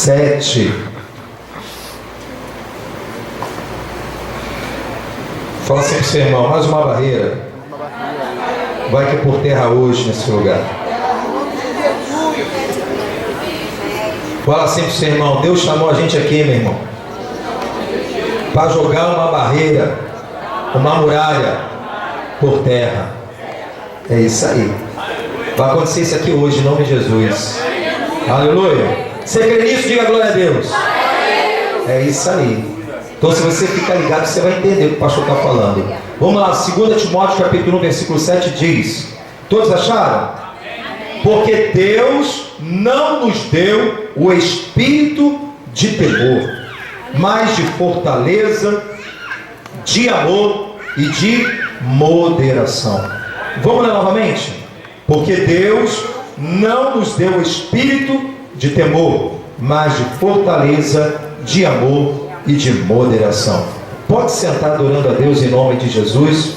7. Fala assim para o seu irmão, mais uma barreira vai que por terra hoje nesse lugar. Fala assim para o seu irmão, Deus chamou a gente aqui, meu irmão, para jogar uma barreira, uma muralha por terra. É isso aí. Vai acontecer isso aqui hoje, em nome de Jesus. Aleluia. Você crê nisso? Diga glória a Deus. É isso aí. Então, se você ficar ligado, você vai entender o que o pastor está falando. Vamos lá, 2 Timóteo capítulo 1, versículo 7 diz: todos acharam? Porque Deus não nos deu o espírito de temor, mas de fortaleza, de amor e de moderação. Vamos ler novamente? Porque Deus não nos deu o espírito de temor, mas de fortaleza, de amor e de moderação. Pode sentar adorando a Deus em nome de Jesus.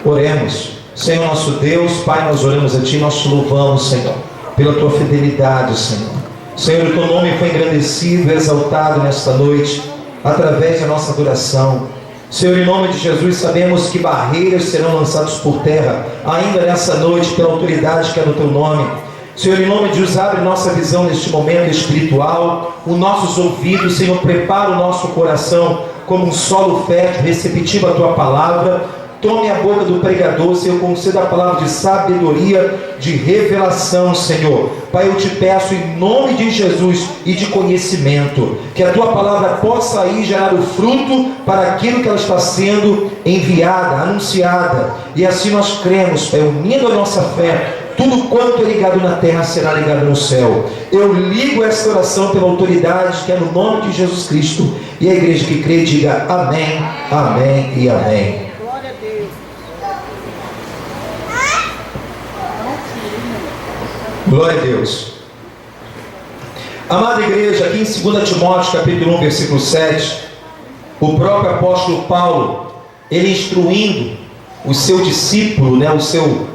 Oremos. Senhor nosso Deus, Pai, nós oramos a Ti, nós te louvamos, Senhor, pela Tua fidelidade, Senhor. Senhor, o Teu nome foi engrandecido, exaltado nesta noite, através da nossa adoração. Senhor, em nome de Jesus, sabemos que barreiras serão lançadas por terra, ainda nessa noite, pela autoridade que é no Teu nome. Senhor, em nome de Jesus, abre nossa visão neste momento espiritual, os nossos ouvidos, Senhor, prepara o nosso coração como um solo fértil, receptivo à Tua palavra. Tome a boca do pregador, Senhor, conceda a palavra de sabedoria, de revelação, Senhor. Pai, eu te peço em nome de Jesus e de conhecimento, que a Tua palavra possa aí gerar o fruto para aquilo que ela está sendo enviada, anunciada. E assim nós cremos, Pai, unindo a nossa fé, tudo quanto é ligado na terra será ligado no céu. Eu ligo esta oração pela autoridade que é no nome de Jesus Cristo. E a igreja que crê diga amém, amém e amém. Glória a Deus. Amada igreja, aqui em 2 Timóteo capítulo 1, versículo 7, o próprio apóstolo Paulo, ele instruindo o seu discípulo, o seu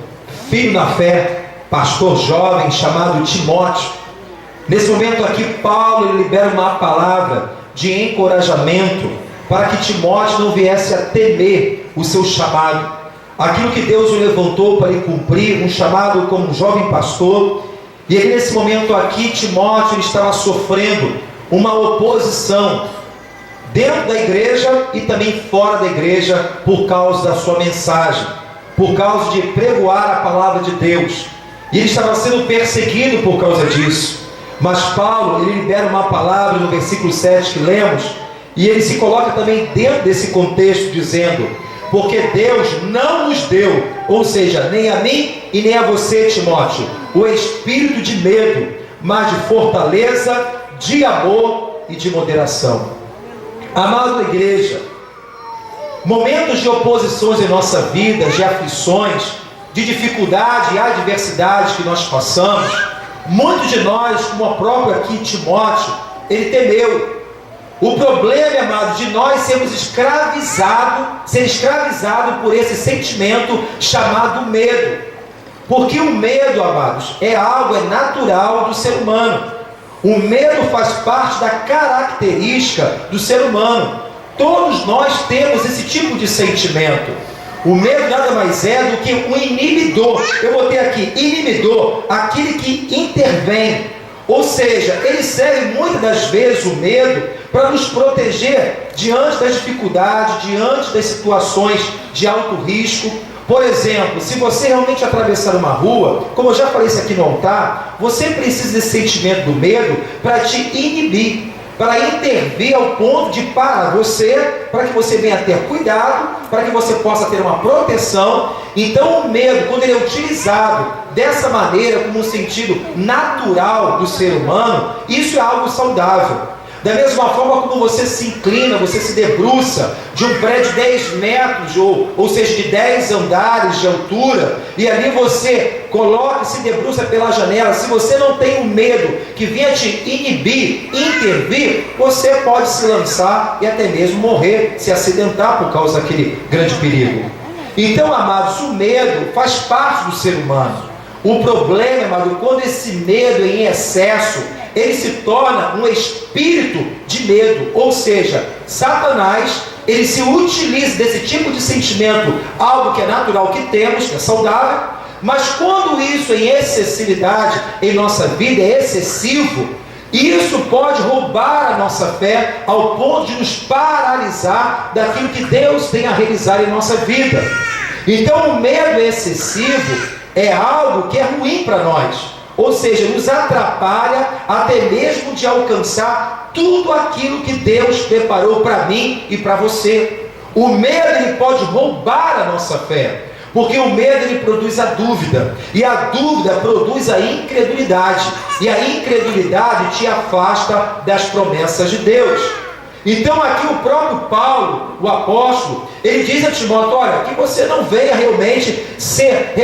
filho na fé, pastor jovem chamado Timóteo. Nesse momento aqui, Paulo ele libera uma palavra de encorajamento para que Timóteo não viesse a temer o seu chamado, aquilo que Deus o levantou para ele cumprir, um chamado como um jovem pastor. E aí, nesse momento aqui, Timóteo ele estava sofrendo uma oposição dentro da igreja e também fora da igreja por causa da sua mensagem, por causa de pregoar a palavra de Deus. E ele estava sendo perseguido por causa disso. Mas Paulo, ele libera uma palavra no versículo 7 que lemos, e ele se coloca também dentro desse contexto dizendo: porque Deus não nos deu, ou seja, nem a mim e nem a você, Timóteo, o espírito de medo, mas de fortaleza, de amor e de moderação. Amada igreja, momentos de oposições em nossa vida, de aflições, de dificuldade e adversidade que nós passamos, muitos de nós, como o próprio aqui Timóteo, ele temeu. O problema, amado, de nós sermos ser escravizado por esse sentimento chamado medo. Porque o medo, amados, é natural do ser humano. O medo faz parte da característica do ser humano. Todos nós temos esse tipo de sentimento. O medo nada mais é do que um inibidor. Eu botei aqui, inibidor, aquele que intervém. Ou seja, ele serve muitas das vezes, o medo, para nos proteger diante das dificuldades, diante das situações de alto risco. Por exemplo, se você realmente atravessar uma rua, como eu já falei isso aqui no altar, você precisa desse sentimento do medo para te inibir, para intervir ao ponto de parar você, para que você venha ter cuidado, para que você possa ter uma proteção. Então o medo, quando ele é utilizado dessa maneira, como um sentido natural do ser humano, isso é algo saudável. Da mesma forma como você se inclina, você se debruça de um prédio de 10 metros, ou seja, de 10 andares de altura, e ali você coloca e se debruça pela janela. Se você não tem o medo que venha te inibir, intervir, você pode se lançar e até mesmo morrer, se acidentar por causa daquele grande perigo. Então, amados, o medo faz parte do ser humano. O problema, amado, quando esse medo em excesso, ele se torna um espírito de medo. Ou seja, Satanás, ele se utiliza desse tipo de sentimento, algo que é natural que temos, que é saudável, mas quando isso em excessividade em nossa vida é excessivo, isso pode roubar a nossa fé ao ponto de nos paralisar daquilo que Deus tem a realizar em nossa vida. Então o medo excessivo é algo que é ruim para nós, ou seja, nos atrapalha até mesmo de alcançar tudo aquilo que Deus preparou para mim e para você. O medo, ele pode roubar a nossa fé, porque o medo, ele produz a dúvida, e a dúvida produz a incredulidade, e a incredulidade te afasta das promessas de Deus. Então aqui o próprio Paulo, o apóstolo, ele diz a Timóteo: olha, que você não venha realmente ser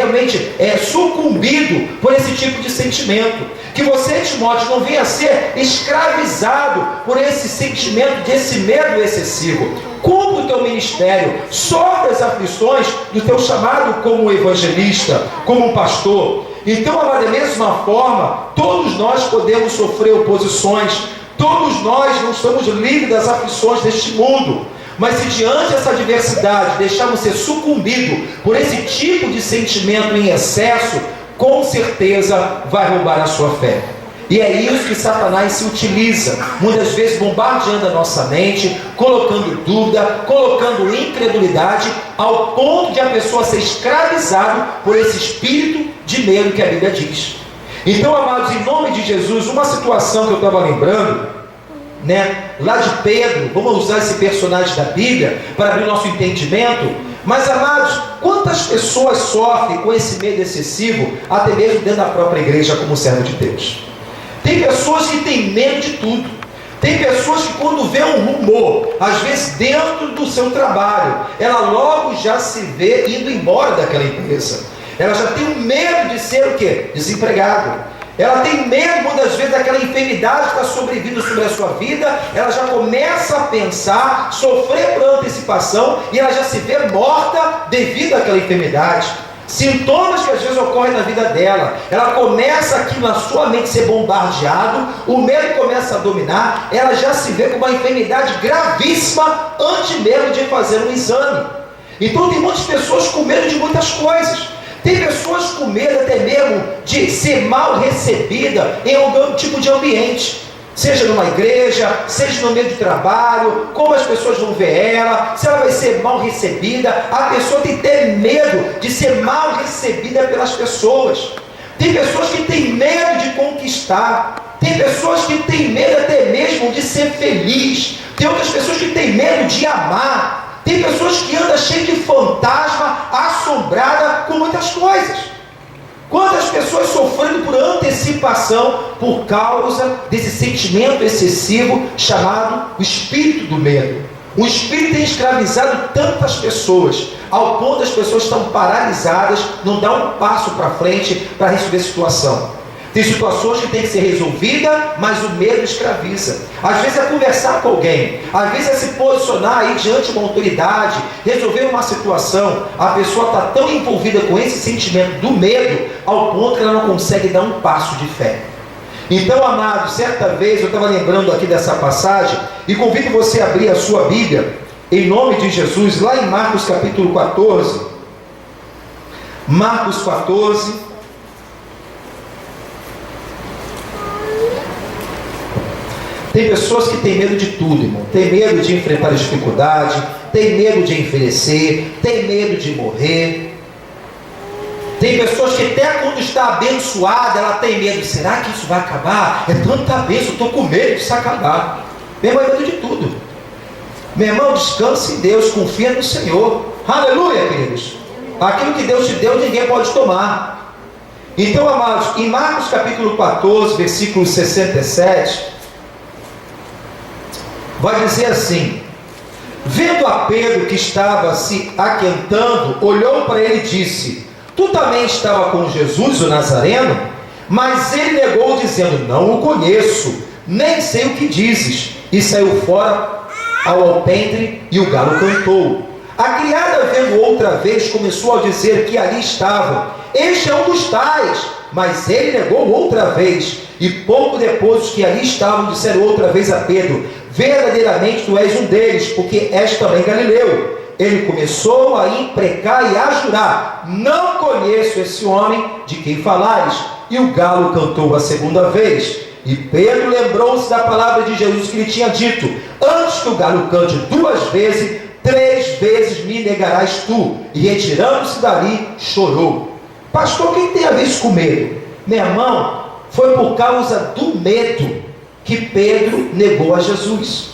sucumbido por esse tipo de sentimento, que você, Timóteo, não venha ser escravizado por esse sentimento, desse medo excessivo. Cumpra o teu ministério, sofre as aflições do teu chamado como evangelista, como um pastor. Então, da mesma forma, todos nós podemos sofrer oposições, todos nós não estamos livres das aflições deste mundo. Mas se diante dessa adversidade deixarmos ser sucumbido por esse tipo de sentimento em excesso, com certeza vai roubar a sua fé. E é isso que Satanás se utiliza, muitas vezes bombardeando a nossa mente, colocando dúvida, colocando incredulidade, ao ponto de a pessoa ser escravizada por esse espírito de medo que a Bíblia diz. Então, amados, em nome de Jesus, uma situação que eu estava lembrando, lá de Pedro, vamos usar esse personagem da Bíblia para abrir nosso entendimento. Mas, amados, quantas pessoas sofrem com esse medo excessivo, até mesmo dentro da própria igreja, como servo de Deus? Tem pessoas que têm medo de tudo. Tem pessoas que, quando vê um rumor, às vezes dentro do seu trabalho, ela logo já se vê indo embora daquela empresa. Ela já tem um medo de ser o quê? Desempregado. Ela tem medo, muitas vezes, daquela enfermidade que está sobrevindo sobre a sua vida. Ela já começa a pensar, sofrer por antecipação, e ela já se vê morta devido àquela enfermidade. Sintomas que às vezes ocorrem na vida dela, ela começa aqui na sua mente ser bombardeado, o medo começa a dominar, ela já se vê com uma enfermidade gravíssima antes mesmo de fazer um exame. Então tem muitas pessoas com medo de muitas coisas. Tem pessoas com medo até mesmo de ser mal recebida em algum tipo de ambiente, seja numa igreja, seja no meio de trabalho, como as pessoas vão ver ela, se ela vai ser mal recebida. A pessoa tem que ter medo de ser mal recebida pelas pessoas. Tem pessoas que têm medo de conquistar, tem pessoas que têm medo até mesmo de ser feliz, tem outras pessoas que têm medo de amar, tem pessoas que andam cheias de fantasma, assombrada com muitas coisas. Quantas pessoas sofrendo por antecipação por causa desse sentimento excessivo chamado o espírito do medo. O espírito tem escravizado tantas pessoas, ao ponto das pessoas estão paralisadas, não dá um passo para frente para resolver a situação. Tem situações que tem que ser resolvida, mas o medo escraviza. Às vezes é conversar com alguém, às vezes é se posicionar aí diante de uma autoridade, resolver uma situação. A pessoa está tão envolvida com esse sentimento do medo, ao ponto que ela não consegue dar um passo de fé. Então, amado, certa vez eu estava lembrando aqui dessa passagem, e convido você a abrir a sua Bíblia, em nome de Jesus, lá em Marcos capítulo 14. Marcos 14. Tem pessoas que têm medo de tudo, irmão. Tem medo de enfrentar a dificuldade, tem medo de envelhecer, tem medo de morrer. Tem pessoas que até quando está abençoada, ela tem medo. Será que isso vai acabar? É tanta bênção, eu estou com medo disso acabar. Meu irmão, é medo de tudo. Meu irmão, descanse em Deus, confia no Senhor. Aleluia, queridos. Aquilo que Deus te deu, ninguém pode tomar. Então, amados, em Marcos capítulo 14, versículo 67... vai dizer assim: vendo a Pedro que estava se aquentando, olhou para ele e disse: tu também estava com Jesus o Nazareno? Mas ele negou, dizendo: não o conheço, nem sei o que dizes. E saiu fora ao alpendre, e o galo cantou. A criada, vendo outra vez, começou a dizer que ali estavam: este é um dos tais. Mas ele negou outra vez. E pouco depois os que ali estavam disseram outra vez a Pedro: verdadeiramente tu és um deles, porque és também Galileu. Ele começou a imprecar e a jurar: não conheço esse homem de quem falares. E o galo cantou a segunda vez. E Pedro lembrou-se da palavra de Jesus que lhe tinha dito: antes que o galo cante 2 vezes, 3 vezes me negarás tu. E retirando-se dali, chorou. Pastor, quem tem a ver isso com medo? Meu irmão, foi por causa do medo que Pedro negou a Jesus.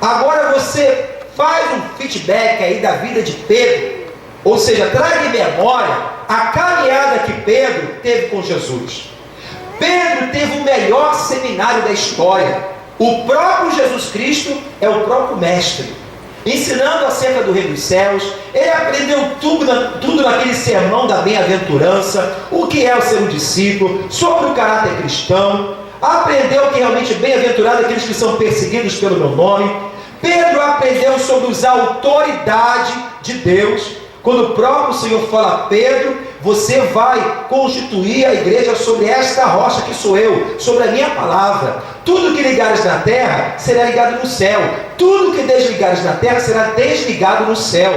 Agora você faz um feedback aí da vida de Pedro, ou seja, traga em memória a caminhada que Pedro teve com Jesus. Pedro teve o melhor seminário da história. O próprio Jesus Cristo é o próprio mestre, ensinando acerca do reino dos céus. Ele aprendeu tudo naquele sermão da bem-aventurança, o que é o ser um discípulo, sobre o caráter cristão. Aprendeu que realmente é bem-aventurado aqueles que são perseguidos pelo meu nome. Pedro aprendeu sobre usar a autoridade de Deus. Quando o próprio Senhor fala: Pedro, você vai constituir a igreja sobre esta rocha que sou eu, sobre a minha palavra. Tudo que ligares na terra será ligado no céu. Tudo que desligares na terra será desligado no céu.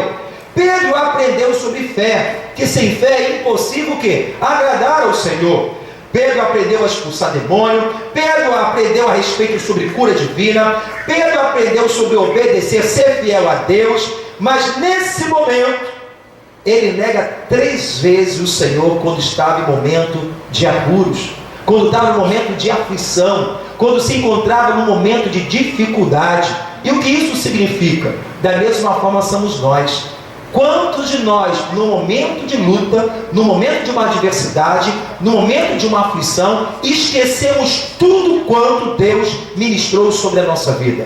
Pedro aprendeu sobre fé, que sem fé é impossível o quê? Agradar ao Senhor. Pedro aprendeu a expulsar demônio. Pedro aprendeu a respeito sobre cura divina. Pedro aprendeu sobre obedecer, ser fiel a Deus. Mas nesse momento, ele nega 3 vezes o Senhor quando estava em momento de apuros, quando estava em momento de aflição, quando se encontrava num momento de dificuldade. E o que isso significa? Da mesma forma somos nós. Quantos de nós, no momento de luta, no momento de uma adversidade, no momento de uma aflição, esquecemos tudo quanto Deus ministrou sobre a nossa vida?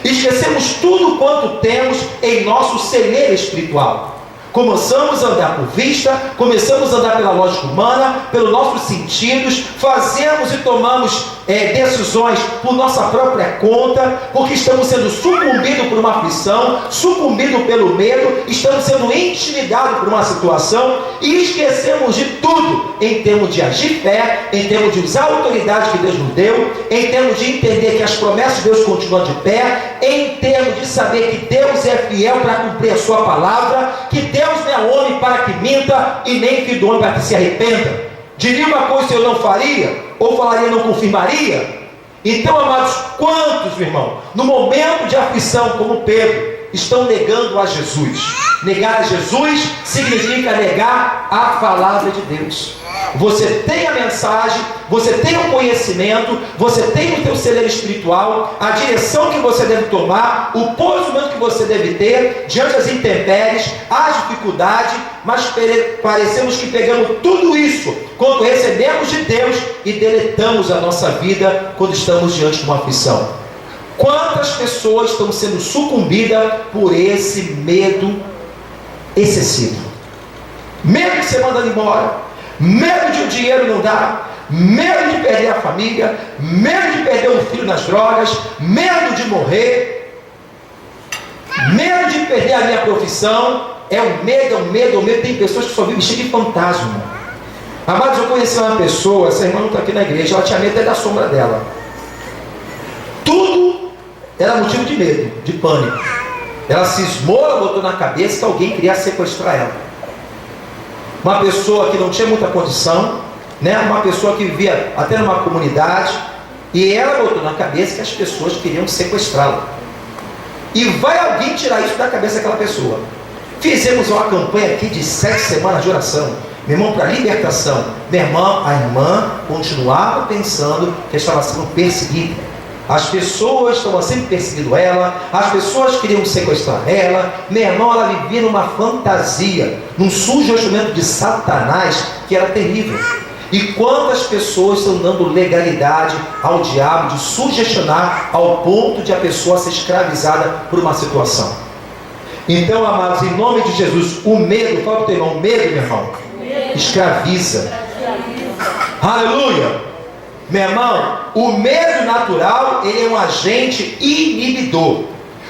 Esquecemos tudo quanto temos em nosso celeiro espiritual. Começamos a andar por vista, começamos a andar pela lógica humana, pelos nossos sentidos, fazemos e tomamos decisões por nossa própria conta, porque estamos sendo sucumbidos por uma aflição, sucumbidos pelo medo, estamos sendo intimidados por uma situação e esquecemos de tudo em termos de agir fé, em termos de usar a autoridade que Deus nos deu, em termos de entender que as promessas de Deus continuam de pé, em termos de saber que Deus é fiel para cumprir a sua palavra, que Deus não é homem para que minta e nem filho do homem para que se arrependa. Diria uma coisa que eu não faria, ou falaria e não confirmaria. Então, amados, quantos, meu irmão, no momento de aflição como Pedro, estão negando a Jesus? Negar a Jesus significa negar a palavra de Deus. Você tem a mensagem, você tem o conhecimento, você tem o teu celeiro espiritual, a direção que você deve tomar, o posicionamento que você deve ter diante das intempéries, as dificuldades, mas parecemos que pegamos tudo isso quando recebemos de Deus e deletamos a nossa vida quando estamos diante de uma aflição. Quantas pessoas estão sendo sucumbidas por esse medo excessivo? Medo de ser mandado embora, medo de o dinheiro não dar, medo de perder a família, medo de perder o filho nas drogas, medo de morrer, medo de perder a minha profissão. É o medo, é o medo, é o medo. Tem pessoas que só vivem cheias de fantasma. Amados, eu conheci uma pessoa, essa irmã não está aqui na igreja, ela tinha medo até da sombra dela. Tudo era motivo de medo, de pânico. Ela cismou, ela botou na cabeça que alguém queria sequestrar ela. Uma pessoa que não tinha muita condição, né? Uma pessoa que vivia até numa comunidade, e ela botou na cabeça que as pessoas queriam sequestrá-la. E vai alguém tirar isso da cabeça daquela pessoa. Fizemos uma campanha aqui de 7 semanas de oração, meu irmão, para libertação. Minha irmã, a irmã continuava pensando que estava sendo perseguida. As pessoas estavam sempre perseguindo ela, as pessoas queriam sequestrar ela. Meu irmão, ela vivia numa fantasia, num sugestionamento de Satanás que era terrível. E quantas pessoas estão dando legalidade ao diabo de sugestionar ao ponto de a pessoa ser escravizada por uma situação? Então, amados, em nome de Jesus, o medo, fala para o teu irmão, o medo, meu irmão, escraviza. Aleluia! Meu irmão, o medo natural, ele é um agente inibidor.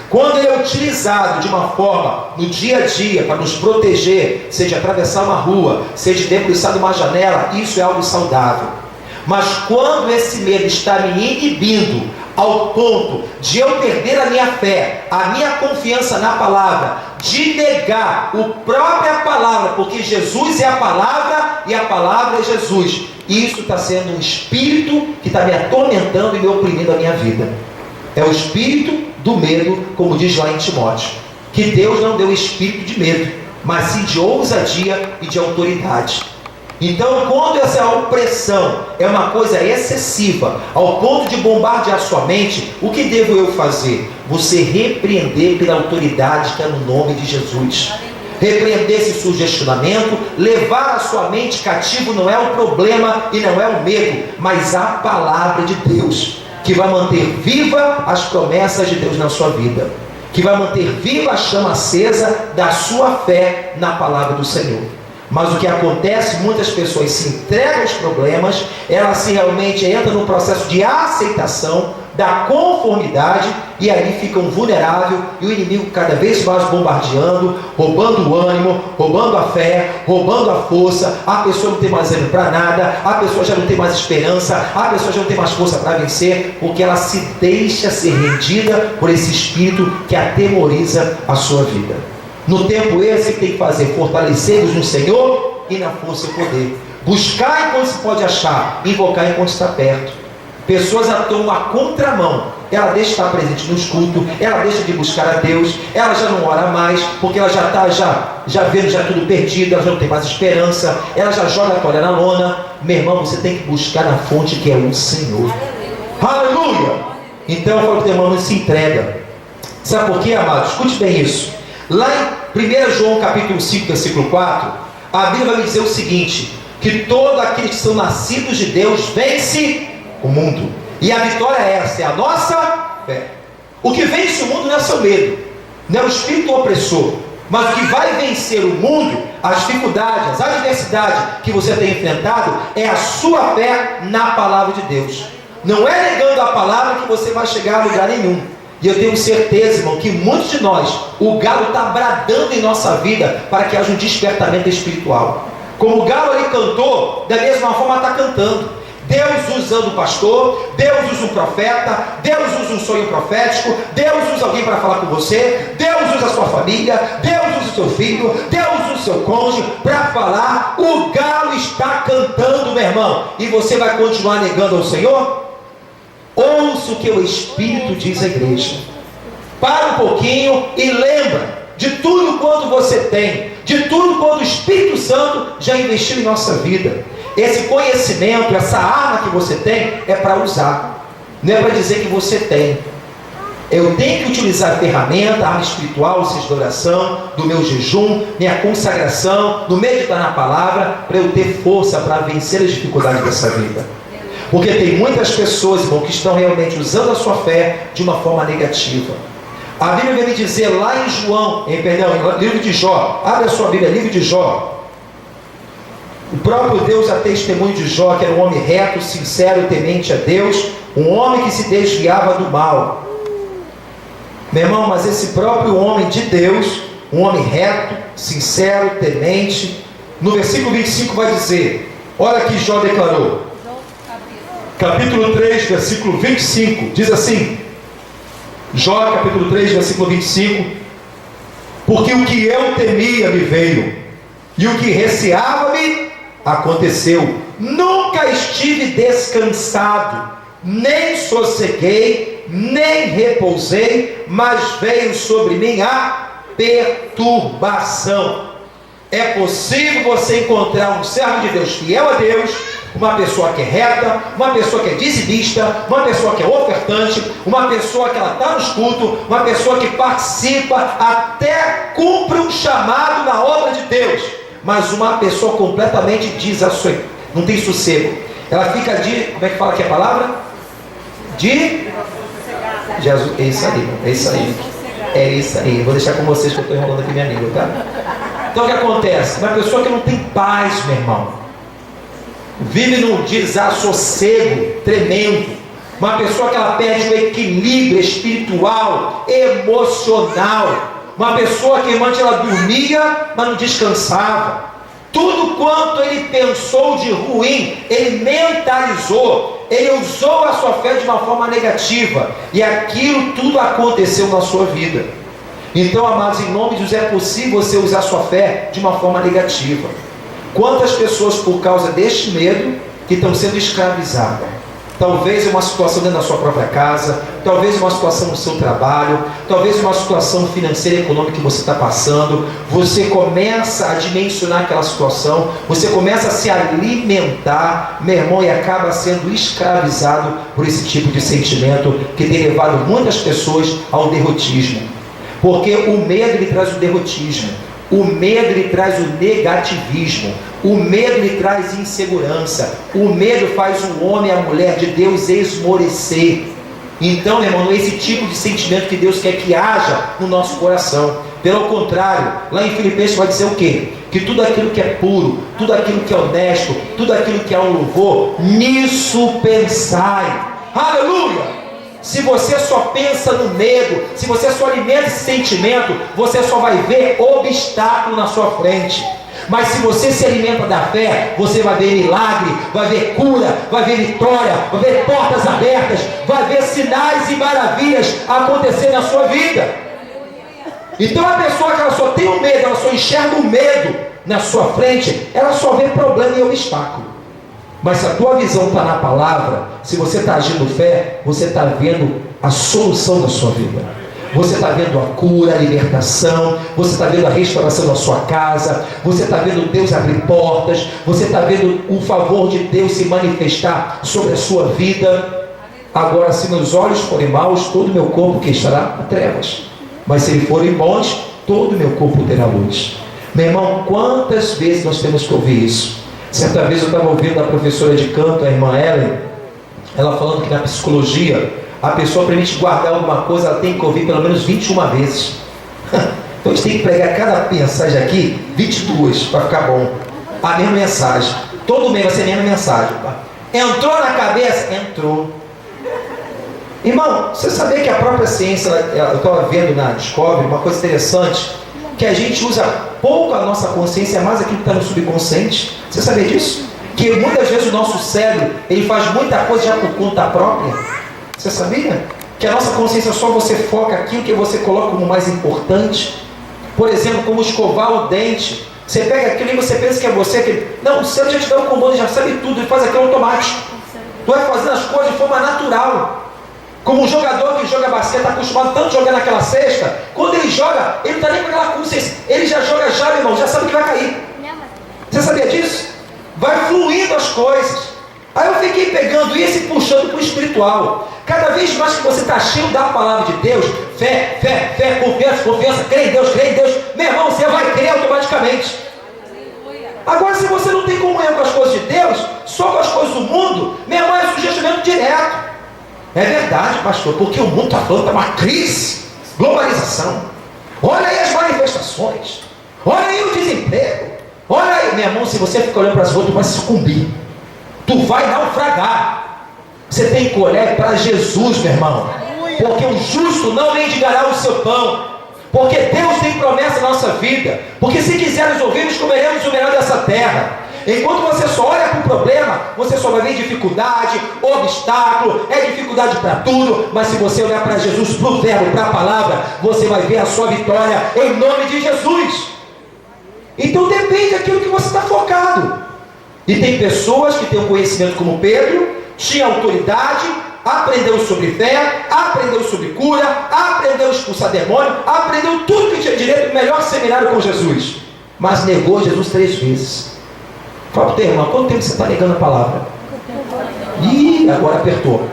Quando ele é utilizado de uma forma no dia a dia para nos proteger, seja atravessar uma rua, seja debruçar de uma janela, isso é algo saudável. Mas quando esse medo está me inibindo ao ponto de eu perder a minha fé, a minha confiança na palavra, de negar a própria palavra, porque Jesus é a palavra e a palavra é Jesus, isso está sendo um espírito que está me atormentando e me oprimindo a minha vida. É o espírito do medo, como diz lá em Timóteo, que Deus não deu espírito de medo, mas sim de ousadia e de autoridade. Então, quando essa opressão é uma coisa excessiva, ao ponto de bombardear sua mente, o que devo eu fazer? Você repreender pela autoridade que é no nome de Jesus. Repreender esse sugestionamento, levar a sua mente cativo não é o problema e não é o medo, mas a palavra de Deus, que vai manter viva as promessas de Deus na sua vida, que vai manter viva a chama acesa da sua fé na palavra do Senhor. Mas o que acontece, muitas pessoas se entregam aos problemas, elas se realmente entram no processo de aceitação, da conformidade, e aí ficam vulneráveis, e o inimigo cada vez mais bombardeando, roubando o ânimo, roubando a fé, roubando a força, a pessoa não tem mais ânimo para nada, a pessoa já não tem mais esperança, a pessoa já não tem mais força para vencer, porque ela se deixa ser rendida por esse espírito que atemoriza a sua vida. No tempo esse que tem que fazer, fortalecer-nos no Senhor e na força e poder. Buscar enquanto se pode achar, invocar enquanto está perto. Pessoas atuam a contramão. Ela deixa de estar presente nos cultos, ela deixa de buscar a Deus, ela já não ora mais, porque ela já está já vendo já tudo perdido, ela já não tem mais esperança, ela já joga a toalha na lona. Meu irmão, você tem que buscar na fonte que é o Senhor. Aleluia! Então eu falo que o irmão não se entrega. Sabe por quê, amado? Escute bem isso. Lá em 1 João capítulo 5, versículo 4, a Bíblia vai me dizer o seguinte: que todos aqueles que são nascidos de Deus vence o mundo. E a vitória é essa, é a nossa fé. O que vence o mundo não é seu medo, não é o espírito opressor, mas o que vai vencer o mundo, as dificuldades, as adversidades que você tem enfrentado, é a sua fé na palavra de Deus. Não é negando a palavra que você vai chegar a lugar nenhum. E eu tenho certeza, irmão, que muitos de nós, o galo está bradando em nossa vida para que haja um despertamento espiritual. Como o galo ali cantou, da mesma forma está cantando. Deus usando o pastor, Deus usa um profeta, Deus usa um sonho profético, Deus usa alguém para falar com você, Deus usa a sua família, Deus usa o seu filho, Deus usa o seu cônjuge para falar. O galo está cantando, meu irmão, e você vai continuar negando ao Senhor? Ouça o que o Espírito diz à igreja. Para um pouquinho e lembra de tudo quanto você tem, de tudo quanto o Espírito Santo já investiu em nossa vida. Esse conhecimento, essa arma que você tem, é para usar, não é para dizer que você tem. Eu tenho que utilizar a ferramenta, a arma espiritual, seja de oração, do meu jejum, minha consagração, do meditar na palavra, para eu ter força para vencer as dificuldades dessa vida. Porque tem muitas pessoas, irmão, que estão realmente usando a sua fé de uma forma negativa. A Bíblia vai me dizer lá em João, livro de Jó, abre a sua Bíblia, livro de Jó. O próprio Deus, a testemunho de Jó, que era um homem reto, sincero, temente a Deus, um homem que se desviava do mal. Meu irmão, mas esse próprio homem de Deus, um homem reto, sincero, temente, no versículo 25 vai dizer, olha que Jó declarou. Capítulo 3, versículo 25, diz assim, Jó, capítulo 3, versículo 25, porque o que eu temia me veio, e o que receava-me aconteceu. Nunca estive descansado, nem sosseguei, nem repousei, mas veio sobre mim a perturbação. É possível você encontrar um servo de Deus fiel a Deus, uma pessoa que é reta, uma pessoa que é dizimista, uma pessoa que é ofertante, uma pessoa que ela está nos cultos, uma pessoa que participa, até cumpre um chamado na obra de Deus, mas uma pessoa completamente desassossegada, não tem sossego. Ela fica de, como é que fala aqui a palavra? De Jesus, é isso aí, é isso aí. É isso aí, vou deixar com vocês que eu estou enrolando aqui minha língua, tá? Então o que acontece? Uma pessoa que não tem paz, meu irmão, vive num desassossego tremendo, Uma pessoa que ela perde o equilíbrio espiritual, emocional. Uma pessoa que antes ela dormia, mas não descansava. Tudo quanto ele pensou de ruim, ele mentalizou, ele usou a sua fé de uma forma negativa, e aquilo tudo aconteceu na sua vida. Então, amados, em nome de Jesus, é possível você usar a sua fé de uma forma negativa. Quantas pessoas, por causa deste medo, que estão sendo escravizadas? Talvez uma situação dentro da sua própria casa, talvez uma situação no seu trabalho, talvez uma situação financeira e econômica que você está passando. Você começa a dimensionar aquela situação, você começa a se alimentar, meu irmão, e acaba sendo escravizado por esse tipo de sentimento que tem levado muitas pessoas ao derrotismo. Porque o medo ele traz o derrotismo, o medo ele traz o negativismo, o medo ele traz insegurança, o medo faz o homem e a mulher de Deus esmorecer. Então, meu irmão, não é esse tipo de sentimento que Deus quer que haja no nosso coração. Pelo contrário, lá em Filipenses vai dizer o quê? Que tudo aquilo que é puro, tudo aquilo que é honesto, tudo aquilo que é um louvor, nisso pensai. Aleluia! Se você só pensa no medo, se você só alimenta esse sentimento, você só vai ver obstáculo na sua frente. Mas se você se alimenta da fé, você vai ver milagre, vai ver cura, vai ver vitória, vai ver portas abertas, vai ver sinais e maravilhas acontecer na sua vida. Então a pessoa que ela só tem o medo, ela só enxerga o medo na sua frente, ela só vê problema e obstáculo. Mas se a tua visão está na palavra, se você está agindo fé, você está vendo a solução da sua vida. Você está vendo a cura, a libertação, você está vendo a restauração da sua casa, você está vendo Deus abrir portas, você está vendo o favor de Deus se manifestar sobre a sua vida. Agora, se meus olhos forem maus, todo o meu corpo que estará em trevas. Mas se ele forem bons, todo o meu corpo terá luz. Meu irmão, quantas vezes nós temos que ouvir isso? Certa vez eu estava ouvindo a professora de canto, a irmã Ellen, ela falando que na psicologia, a pessoa, para a gente guardar alguma coisa, ela tem que ouvir pelo menos 21 vezes. Então a gente tem que pregar cada mensagem aqui, 22, para ficar bom. A mesma mensagem. Todo mês vai ser a mesma mensagem. Entrou na cabeça? Entrou. Irmão, você sabia que a própria ciência, eu estava vendo na Discovery, uma coisa interessante, que a gente usa pouco a nossa consciência, mais aquilo que está no subconsciente. Você sabia disso? Que muitas vezes o nosso cérebro, ele faz muita coisa já por conta própria. Você sabia? Que a nossa consciência só você foca aquilo que você coloca como mais importante. Por exemplo, como escovar o dente. Você pega aquilo e você pensa que é você. Que... Não, o cérebro já te dá um comando, já sabe tudo, ele faz aquilo automático. Tu vai fazendo as coisas de forma natural. Como um jogador que joga basquete, está acostumado tanto a jogar naquela cesta, quando ele joga, ele não está nem com aquela consciência, ele já joga já, meu irmão, já sabe que vai cair. Você sabia disso? Vai fluindo as coisas. Aí eu fiquei pegando isso e puxando para o espiritual. Cada vez mais que você está cheio da palavra de Deus, fé, fé, fé, confiança, confiança, crê em Deus, meu irmão, você vai crer automaticamente. Agora, se você não tem comunhão com as coisas de Deus, só com as coisas do mundo, meu irmão, é sugestionamento direto. É verdade, pastor, porque o mundo está falando, está uma crise, globalização. Olha aí as manifestações, olha aí o desemprego, olha aí, meu irmão, se você ficar olhando para as ruas, tu vai sucumbir, tu vai naufragar. Você tem que olhar para Jesus, meu irmão, porque o justo não mendigará o seu pão, porque Deus tem promessa na nossa vida, porque se quisermos ouvirmos, comeremos o melhor dessa terra. Enquanto você só olha para o problema, você só vai ver dificuldade, obstáculo, é dificuldade para tudo. Mas se você olhar para Jesus, para o verbo, para a palavra, você vai ver a sua vitória em nome de Jesus. Então depende daquilo que você está focado. E tem pessoas que têm um conhecimento como Pedro, tinha autoridade, aprendeu sobre fé, aprendeu sobre cura, aprendeu a expulsar demônio, aprendeu tudo que tinha direito no melhor seminário com Jesus, mas negou Jesus 3 vezes. Fala para o teu irmão, quanto tempo você está negando a palavra? Ih, agora apertou.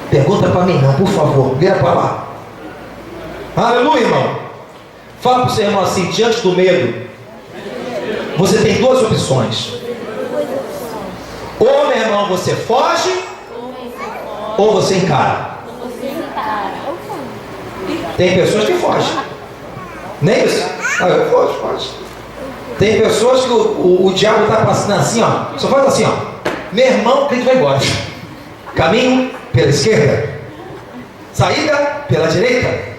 Pergunta para mim não, por favor, vira para lá. Aleluia, irmão. Fala para o seu irmão assim, diante do medo, você tem 2 opções. Ou, meu irmão, você foge, ou você encara. Tem pessoas que fogem. Nem isso? Ah, eu foge. Tem pessoas que o diabo está passando assim, ó. Só faz assim, ó. Meu irmão, o crente vai embora. Caminho pela esquerda, saída pela direita.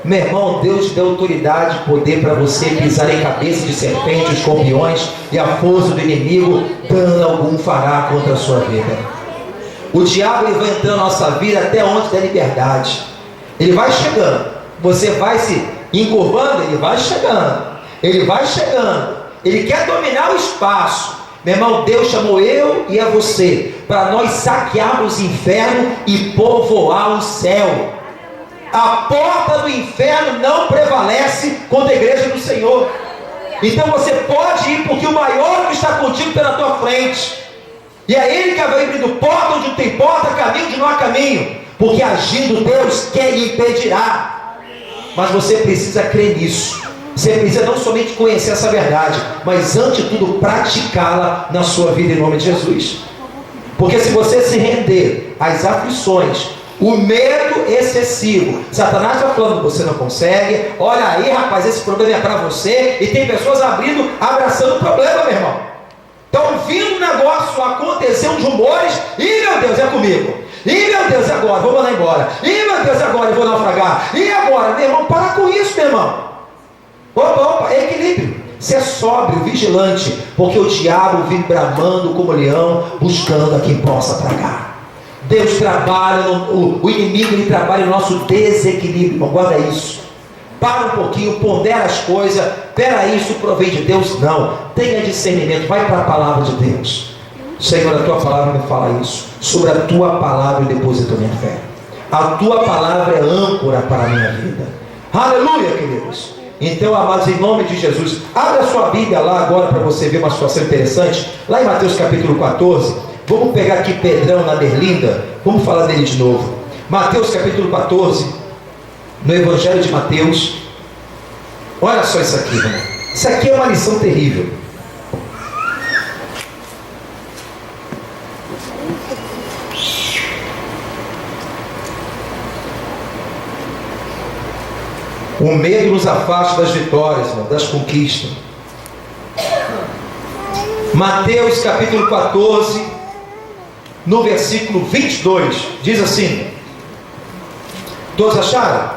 Meu irmão, Deus te deu autoridade e poder para você pisar em cabeça de serpentes, escorpiões e a força do inimigo, dano algum fará contra a sua vida. O diabo ele vai entrando na nossa vida até onde der liberdade. Ele vai chegando, você vai se encurvando, ele vai chegando, ele vai chegando, ele quer dominar o espaço. Meu irmão, Deus chamou eu e a você para nós saquearmos o inferno e povoar o céu. A porta do inferno não prevalece contra a igreja do Senhor. Então você pode ir, porque o maior que está contigo está na tua frente. E é Ele que vai abrindo porta onde não tem porta, caminho onde não há caminho. Porque agindo Deus, quem impedirá? Mas você precisa crer nisso. Você precisa não somente conhecer essa verdade, mas antes de tudo praticá-la na sua vida em nome de Jesus. Porque se você se render às aflições, o medo excessivo, Satanás está falando, você não consegue, olha aí rapaz, esse problema é para você, e tem pessoas abraçando o problema, meu irmão. Estão vindo um negócio, aconteceu uns rumores, e meu Deus, é comigo, e meu Deus, agora, vou mandar embora, e meu Deus, agora eu vou naufragar, e agora, meu irmão, para com isso, meu irmão. Opa, equilíbrio. Ser sóbrio, vigilante, porque o diabo vem bramando como leão, buscando a quem possa tragar. Deus trabalha, o inimigo ele trabalha no nosso desequilíbrio, irmão, guarda isso. Para um pouquinho, pondera as coisas. Peraí, isso provém de Deus? Não. Tenha discernimento, vai para a palavra de Deus. Senhor, a tua palavra me fala isso. Sobre a tua palavra eu deposito a minha fé. A tua palavra é âncora para a minha vida. Aleluia, queridos. Então, amados, em nome de Jesus, abra a sua Bíblia lá agora para você ver uma situação interessante. Lá em Mateus capítulo 14, vamos pegar aqui Pedrão na Berlinda, vamos falar dele de novo. Mateus capítulo 14, no Evangelho de Mateus. Olha só isso aqui, irmão. Isso aqui é uma lição terrível. O medo nos afasta das vitórias, irmão, das conquistas. Mateus capítulo 14, no versículo 22, diz assim: todos acharam?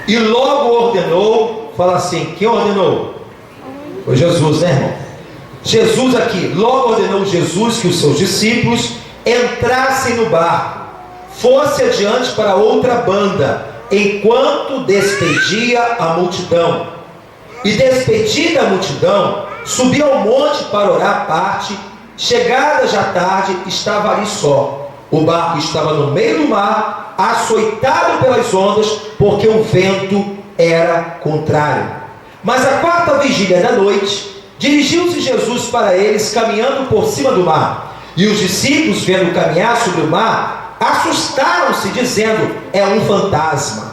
E logo ordenou, fala assim, quem ordenou? Foi Jesus, né, irmão? Jesus aqui, logo ordenou Jesus que os seus discípulos entrassem no barco, fosse adiante para outra banda, enquanto despedia a multidão. E despedida a multidão, subiu ao monte para orar à parte. Chegada já tarde, estava ali só. O barco estava no meio do mar, açoitado pelas ondas, porque o vento era contrário. Mas a quarta vigília da noite, dirigiu-se Jesus para eles, caminhando por cima do mar. E os discípulos, vendo caminhar sobre o mar, assustaram-se, dizendo, é um fantasma,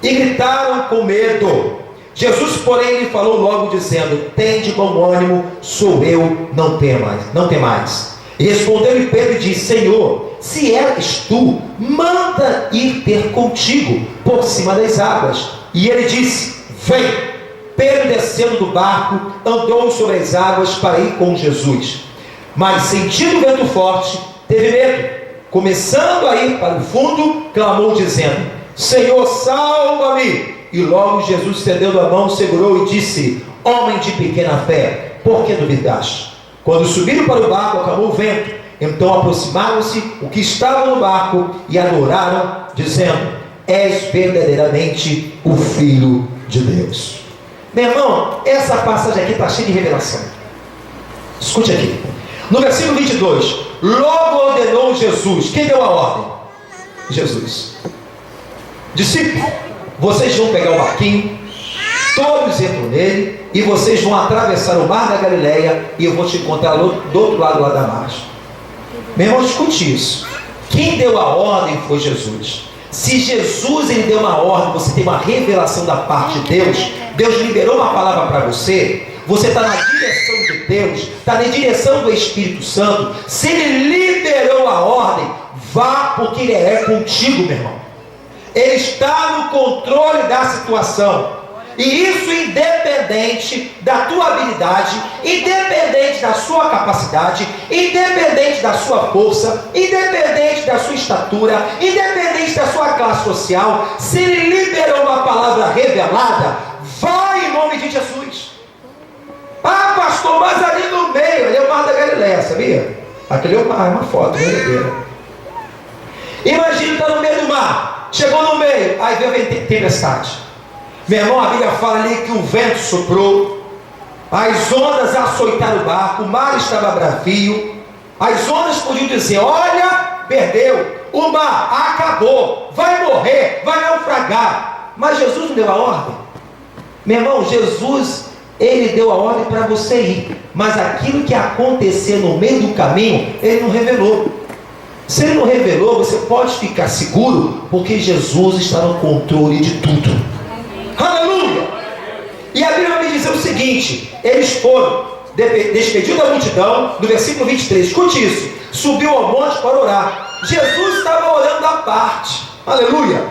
e gritaram com medo. Jesus, porém, lhe falou logo, dizendo, tende bom ânimo, sou eu, não temais. E respondeu-lhe Pedro e disse, Senhor, se és tu, manda ir ter contigo por cima das águas. E ele disse, vem. Pedro, descendo do barco, andou sobre as águas para ir com Jesus. Mas sentindo o vento forte, teve medo. Começando a ir para o fundo, clamou dizendo, Senhor, salva-me. E logo Jesus, estendendo a mão, segurou e disse, homem de pequena fé, por que duvidaste? Quando subiram para o barco, acalmou o vento. Então aproximaram-se o que estavam no barco e adoraram, dizendo, és verdadeiramente o Filho de Deus. Meu irmão, essa passagem aqui está cheia de revelação. Escute aqui. No versículo 22, logo ordenou Jesus. Quem deu a ordem? Jesus. Discípulos, vocês vão pegar o barquinho, todos entram nele, e vocês vão atravessar o mar da Galileia, e eu vou te encontrar do outro lado lá da margem. Meu irmão, escute isso. Quem deu a ordem foi Jesus. Se Jesus ele deu uma ordem, você tem uma revelação da parte de Deus, Deus liberou uma palavra para você, você está na direção de Deus, está na direção do Espírito Santo. Se ele liberou a ordem, vá, porque ele é contigo, meu irmão. Ele está no controle da situação. E isso independente da tua habilidade, independente da sua capacidade, independente da sua força, independente da sua estatura, independente da sua classe social. Se ele liberou uma palavra revelada, vai em nome de Jesus. Ah, pastor, mas ali no meio, ali é o Mar da Galileia, sabia? Aquele é o mar, é uma foto verdadeira. Imagina estar no meio do mar, chegou no meio, aí veio a tempestade. Meu irmão, a Bíblia fala ali que o vento soprou, as ondas açoitaram o barco, o mar estava bravio, as ondas podiam dizer: olha, perdeu, o mar acabou, vai morrer, vai naufragar. Mas Jesus não deu a ordem. Meu irmão, Jesus, ele deu a ordem para você ir, mas aquilo que acontecer no meio do caminho, ele não revelou. Se ele não revelou, você pode ficar seguro, porque Jesus está no controle de tudo. Aleluia! E a Bíblia vai me dizer o seguinte: eles foram, despediu da multidão, no versículo 23, escute isso, subiu ao monte para orar. Jesus estava orando à parte. Aleluia!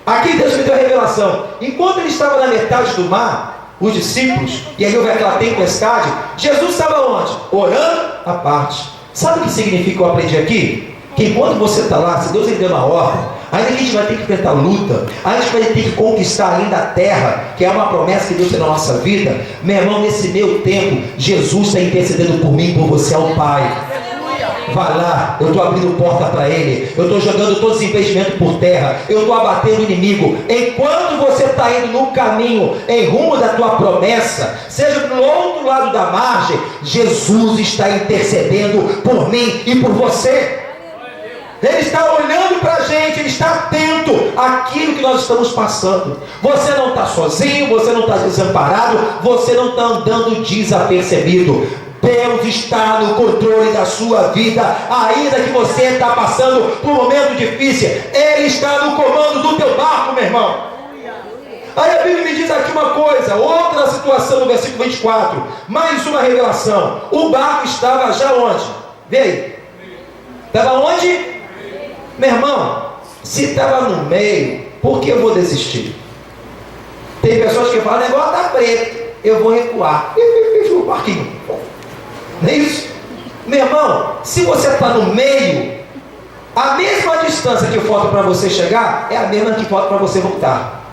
Aqui Deus me deu a revelação. Enquanto ele estava na metade do mar, os discípulos, e aí houve aquela tempestade, Jesus estava onde? Orando à parte. Sabe o que significa que eu aprendi aqui? Que enquanto você está lá, se Deus lhe deu uma ordem, ainda que a gente vai ter que enfrentar luta, a gente vai ter que conquistar ainda a terra, que é uma promessa que Deus tem na nossa vida. Meu irmão, nesse meio tempo, Jesus está intercedendo por mim e por você ao Pai. Vai lá, eu estou abrindo porta para Ele, eu estou jogando todos os impedimentos por terra, eu estou abatendo o inimigo. Enquanto você está indo no caminho, em rumo da tua promessa, seja do outro lado da margem, Jesus está intercedendo por mim e por você. Ele está olhando para a gente, ele está atento àquilo que nós estamos passando. Você não está sozinho, você não está desamparado, você não está andando desapercebido. Deus está no controle da sua vida, ainda que você está passando por um momento difícil, Ele está no comando do teu barco, meu irmão. Aí a Bíblia me diz aqui uma coisa, outra situação no versículo 24, mais uma revelação. O barco estava já onde? Vê aí. Estava onde? Meu irmão, se estava no meio, por que eu vou desistir? Tem pessoas que falam: o negócio está preto, eu vou recuar. O barquinho. Não é isso? Meu irmão, se você está no meio, a mesma distância que falta para você chegar é a mesma que falta para você voltar.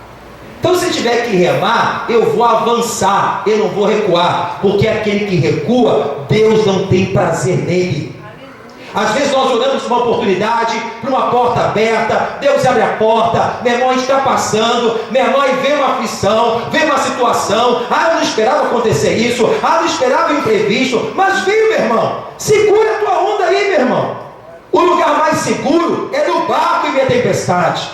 Então, se tiver que remar, eu vou avançar, eu não vou recuar, porque aquele que recua, Deus não tem prazer nele. Às vezes nós oramos por uma oportunidade, por uma porta aberta, Deus abre a porta, meu irmão, a gente está passando, meu irmão, aí vem uma aflição, vem uma situação, eu não esperava acontecer isso, não esperava o imprevisto, mas veio, meu irmão, segura a tua onda aí, meu irmão. O lugar mais seguro é no barco em meio à tempestade.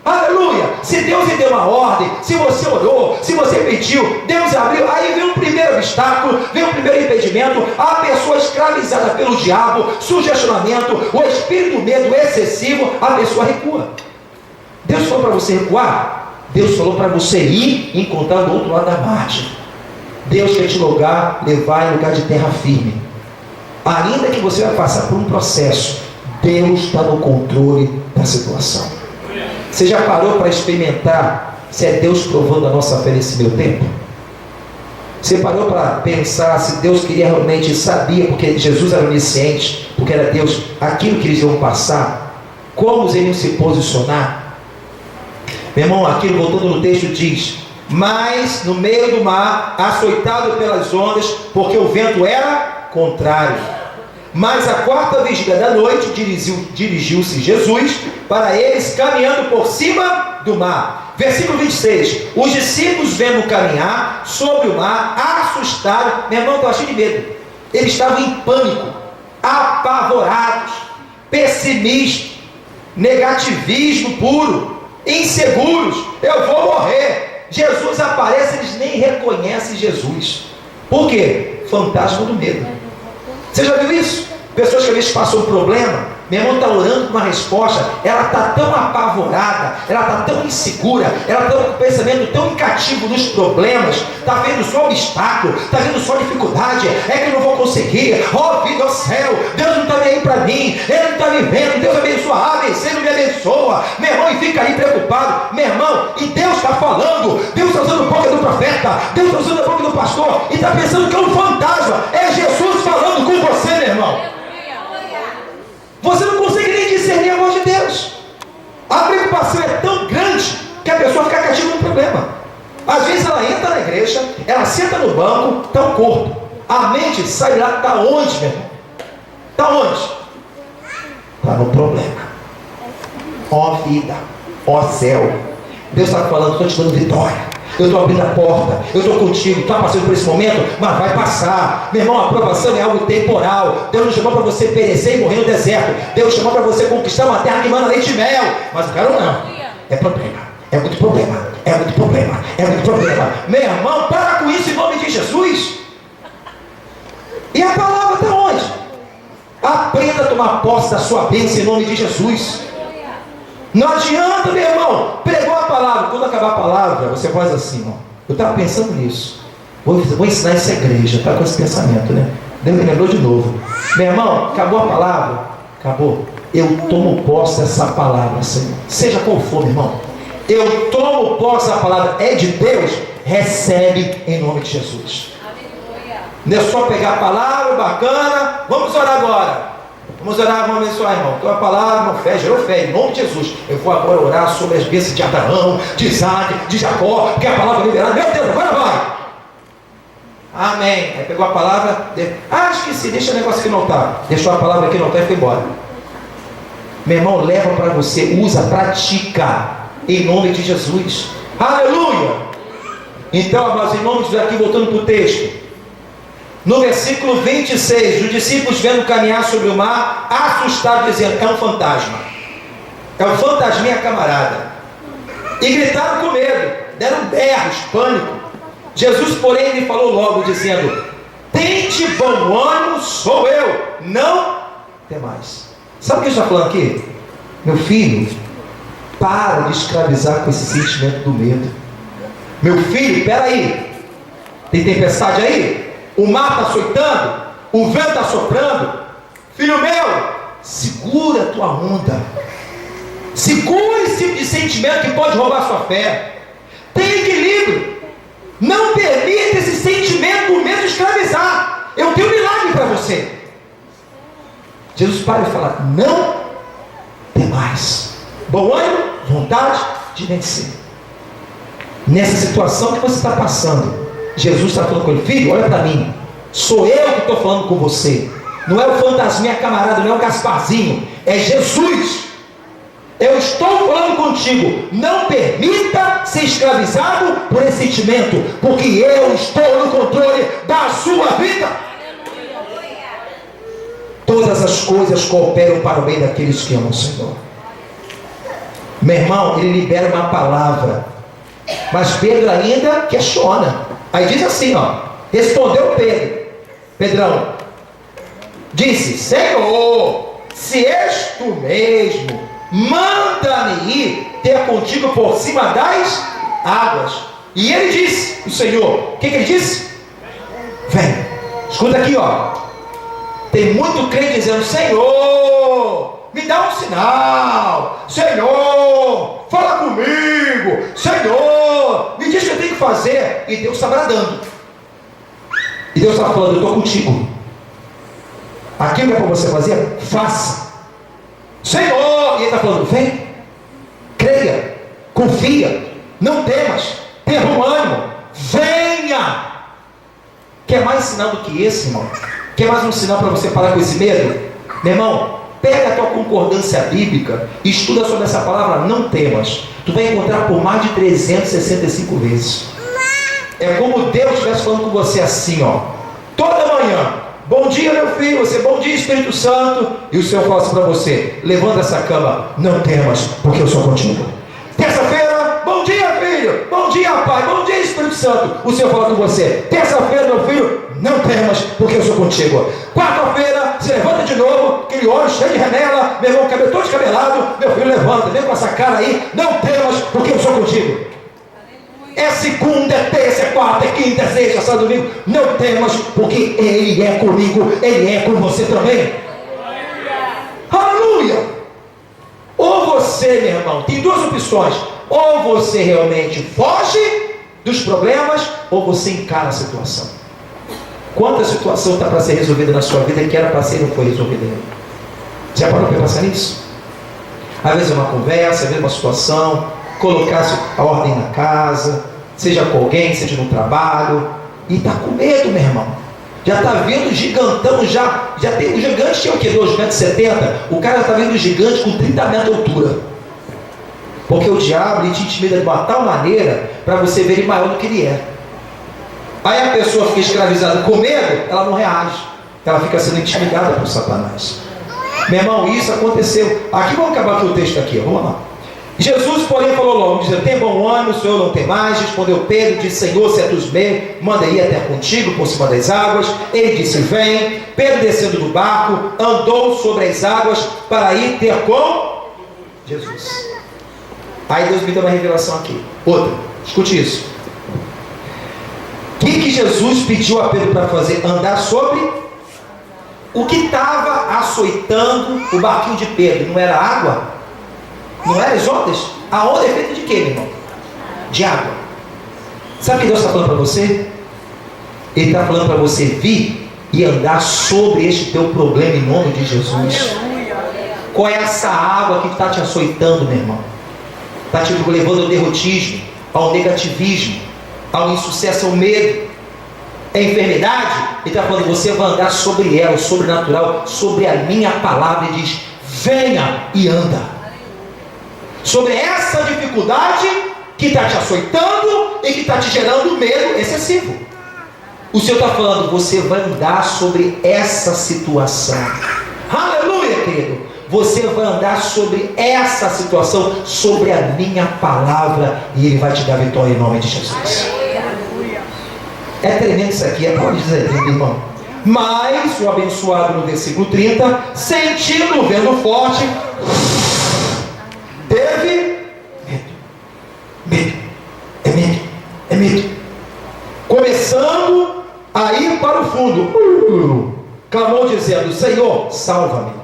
Aleluia! Se Deus lhe deu uma ordem, se você orou, se você pediu, Deus abriu, aí vem o primeiro obstáculo, vem o primeiro impedimento, a pessoa escravizada pelo diabo, sugestionamento, o espírito do medo excessivo, a pessoa recua. Deus falou para você recuar? Deus falou para você ir e encontrar do outro lado da margem. Deus quer te levar em lugar de terra firme. Ainda que você vai passar por um processo, Deus está no controle da situação. Você já parou para experimentar se é Deus provando a nossa fé nesse meio tempo? Você parou para pensar se Deus queria realmente, sabia, porque Jesus era onisciente, porque era Deus, aquilo que eles iam passar, como eles iam se posicionar? Meu irmão, aquilo voltando no texto diz: mas no meio do mar, açoitado pelas ondas, porque o vento era contrário. Mas a quarta vigília da noite, dirigiu-se Jesus para eles, caminhando por cima do mar. Versículo 26. Os discípulos, vendo caminhar sobre o mar, assustaram. Meu irmão, estava cheio de medo. Eles estavam em pânico, apavorados, pessimistas, negativismo puro, inseguros. Eu vou morrer. Jesus aparece, eles nem reconhecem Jesus. Por quê? Fantasma do medo. Você já viu isso? Pessoas que às vezes passam um problema, meu irmão está orando por uma resposta, ela está tão apavorada, ela está tão insegura, ela está com o pensamento tão incativo nos problemas, está vendo só obstáculo, está vendo só dificuldade, é que eu não vou conseguir, vida do céu, Deus não está nem aí para mim, Ele não está me vendo, Deus abençoa, ABC não me abençoa, meu irmão, e fica aí preocupado, meu irmão, e Deus está falando, Deus está usando a boca do profeta, Deus está usando a boca do pastor, e está pensando que é um fantasma. É Jesus falando com você, meu irmão. Você não consegue nem discernir a voz de Deus. A preocupação é tão grande que a pessoa fica cativa no problema. Às vezes ela entra na igreja, ela senta no banco, está o corpo. A mente sai lá, está onde, meu irmão? Está onde? Está no problema. Ó vida, ó céu. Deus está falando, estou te dando vitória. Eu estou abrindo a porta, eu estou contigo, está passando por esse momento, mas vai passar. Meu irmão, a aprovação é algo temporal. Deus não chamou para você perecer e morrer no deserto. Deus chamou para você conquistar uma terra que manda leite e mel. Mas eu quero não. É problema, é muito problema, é muito problema, é muito problema. Meu irmão, para com isso em nome de Jesus. E a palavra está onde? Aprenda a tomar posse da sua bênção em nome de Jesus. Não adianta, meu irmão, pregou a palavra. Quando acabar a palavra, você faz assim, ó. Eu estava pensando nisso. Vou ensinar essa igreja. Está com esse pensamento, né? Deus me lembrou de novo. Meu irmão, acabou a palavra? Acabou. Eu tomo posse dessa palavra, Senhor. Seja qual for, meu irmão. Eu tomo posse da palavra. É de Deus. Recebe em nome de Jesus. Não é só pegar a palavra, bacana. Vamos orar agora. Vamos orar, vamos abençoar, irmão. Então a palavra, fé, gerou fé, em nome de Jesus. Eu vou agora orar sobre as bênçãos de Abraão, de Isaac, de Jacó, que a palavra liberada. Meu Deus, agora vai. Amém. Aí pegou a palavra, esqueci, deixa o negócio aqui no altar. Deixou a palavra aqui no altar e foi embora. Meu irmão, leva para você, usa, pratica, em nome de Jesus. Aleluia. Então, amados, em nome de Jesus, aqui voltando para o texto. No versículo 26, os discípulos vendo caminhar sobre o mar, assustados, dizendo, é um fantasma. É um fantasminha, camarada. E gritaram com medo, deram berros, pânico. Jesus, porém, lhe falou logo, dizendo, tente bom ânimo, sou eu, não temais. Sabe o que ele está falando aqui? Meu filho, para de escravizar com esse sentimento do medo. Meu filho, peraí, tem tempestade aí? O mar está açoitando, o vento está soprando. Filho meu, segura a tua onda. Segura esse tipo de sentimento que pode roubar a sua fé. Tem equilíbrio. Não permita esse sentimento do medo escravizar. Eu tenho um milagre para você. Jesus para e fala, não temais. Bom ânimo, vontade de vencer. Nessa situação que você está passando, Jesus está falando com ele, filho, olha para mim, sou eu que estou falando com você, não é o fantasminha camarada, não é o Gasparzinho, é Jesus. Eu estou falando contigo, não permita ser escravizado por esse sentimento, porque eu estou no controle da sua vida. Todas as coisas cooperam para o bem daqueles que amam o Senhor. Meu irmão, ele libera uma palavra, mas Pedro ainda questiona. Aí diz assim, ó, respondeu Pedro, Pedrão, disse, Senhor, se és tu mesmo, manda-me ir ter contigo por cima das águas. E ele disse, o Senhor, o que ele disse? Vem, escuta aqui, ó, tem muito crente dizendo, Senhor, me dá um sinal, Senhor, fala comigo, Senhor, me diz o que eu tenho que fazer. E Deus está bradando, e Deus está falando, eu estou contigo, aquilo que é para você fazer, faça, Senhor. E ele está falando, vem, creia, confia, não temas, tenha bom ânimo, venha. Quer mais sinal do que esse, irmão? Quer mais um sinal para você parar com esse medo? Meu irmão, pega a tua concordância bíblica, estuda sobre essa palavra, não temas. Tu vai encontrar por mais de 365 vezes. É como Deus estivesse falando com você assim, ó, toda manhã. Bom dia, meu filho. Você, bom dia, Espírito Santo. E o Senhor fala assim para você, levanta essa cama, não temas, porque eu sou contigo. Terça-feira, bom dia, filho. Bom dia, pai. Bom dia, Espírito Santo. O Senhor fala com você, terça-feira, meu filho, não temas, porque eu sou contigo. Quarta-feira, se levanta de novo, aquele olho cheio de remela, meu irmão, cabelo todo descabelado, meu filho, levanta, vem com essa cara aí, não temas, porque eu sou contigo. É segunda, é terça, é quarta, é quinta, é sexta, sábado, domingo, não temas, porque Ele é comigo, Ele é com você também. Aleluia! Ou você, meu irmão, tem duas opções, Ou você realmente foge dos problemas, ou você encara a situação. Quanta situação está para ser resolvida na sua vida que era para ser e não foi resolvida ainda? Já parou para pensar nisso? Às vezes é uma conversa, às vezes é uma situação, colocar a ordem na casa, seja com alguém, seja no trabalho, e está com medo, meu irmão. Já está vendo gigantão, já tem o gigante tinha o quê? 2,70 m? O cara está vendo o gigante com 30 metros de altura. Porque o diabo ele te intimida de uma tal maneira para você ver ele maior do que ele é. Aí a pessoa fica escravizada com medo, ela não reage. Ela fica sendo intimidada por Satanás. Meu irmão, isso aconteceu. Aqui vamos acabar aqui o texto aqui, vamos lá. Jesus, porém, falou logo, dizendo: tem bom ânimo, o Senhor não tem mais. Respondeu Pedro, disse: Senhor, se é tus bem, manda ir até contigo por cima das águas. Ele disse: vem. Pedro, descendo do barco, andou sobre as águas para ir ter com Jesus. Aí Deus me deu uma revelação aqui. Outra, escute isso. O que Jesus pediu a Pedro para fazer? Andar sobre o que estava açoitando o barquinho de Pedro. Não era água? Não era as ondas? A onda é feita de quê, meu irmão? De água. Sabe o que Deus está falando para você? Ele está falando para você vir e andar sobre este teu problema em nome de Jesus. Qual é essa água que está te açoitando, meu irmão? Está te levando ao derrotismo, ao negativismo, ao insucesso, ao medo. É enfermidade? Ele está falando: você vai andar sobre ela, o sobrenatural, sobre a minha palavra, e diz: venha e anda. Sobre essa dificuldade que está te açoitando e que está te gerando medo excessivo. O Senhor está falando: você vai andar sobre essa situação. Aleluia, querido. Você vai andar sobre essa situação, sobre a minha palavra, e Ele vai te dar vitória em nome de Jesus. É tremendo isso aqui, pode dizer, irmão. Mas o abençoado no versículo 30, sentindo o vento forte, teve medo. É medo. Começando a ir para o fundo, clamou dizendo: Senhor, salva-me.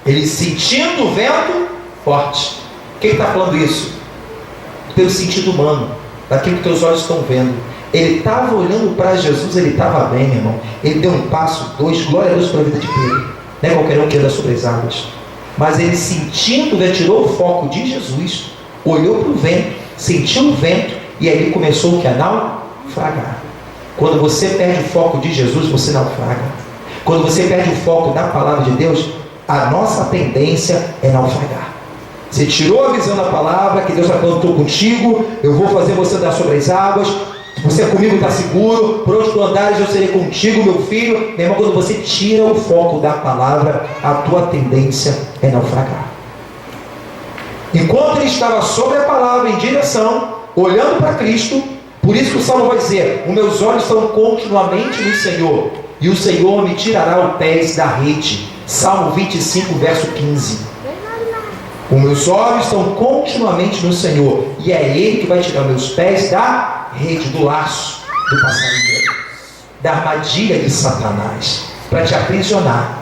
Ele sentindo o vento forte. Quem está falando isso? Pelo sentido humano, daquilo que teus olhos estão vendo. Ele estava olhando para Jesus, ele estava bem, meu irmão. Ele deu um passo, dois, glória a Deus pela vida de Pedro. Não é qualquer um que anda sobre as águas. Mas ele sentindo, ele tirou o foco de Jesus, olhou para o vento, sentiu o vento, e aí ele começou o que? A naufragar. Quando você perde o foco de Jesus, você naufraga. Quando você perde o foco da palavra de Deus, a nossa tendência é naufragar. Você tirou a visão da palavra, que Deus está falando: estou contigo, eu vou fazer você andar sobre as águas, você comigo está seguro, por onde tu andares eu serei contigo, meu filho. Meu irmão, quando você tira o foco da palavra, a tua tendência é naufragar. Enquanto ele estava sobre a palavra, em direção, olhando para Cristo, por isso que o Salmo vai dizer: os meus olhos estão continuamente no Senhor, e o Senhor me tirará os pés da rede. Salmo 25, verso 15. Os meus olhos estão continuamente no Senhor, e é Ele que vai tirar meus pés da rede, do laço do passarinheiro, da armadilha de Satanás, para te aprisionar.